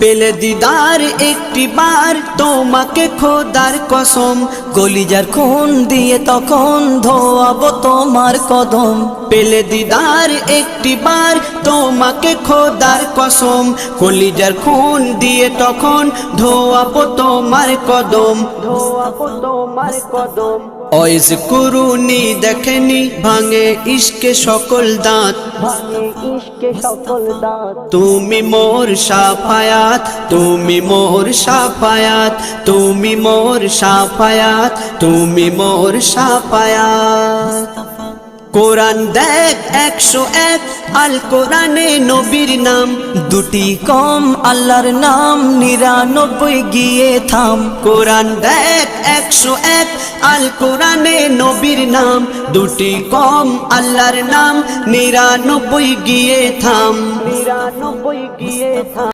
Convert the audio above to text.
পেলে দিদার একটি বার তোমাকে খোদার কসম, কলিজার খুন দিয়ে তখন ধোয়াবো তোমার কদম। পেলে দিদার একটি বার তোমাকে খোদার কসম, কলিজার খুন দিয়ে তখন ধোয়াবো তোমার কদম, ধোয়াবো তোমার কদম। ওয়াইজ কুরুনি দেখেনি ভাঙে ইশকে সকল দাঁত, তুমি মোর শাফায়াত, তুমি মোর শাফায়াত, তুমি মোর শাফায়াত, তুমি মোর শাফায়াত। কোরআন দেখ 101 আল কোরআনে নবীর নাম, দুটি কম আল্লাহর নাম 99 গিয়ে থাম। কোরআন দেখ 101 আল কোরআনে নবীর নাম, দুটি কম আল্লাহর নাম 99 গিয়ে থাম, 99 গিয়ে থাম।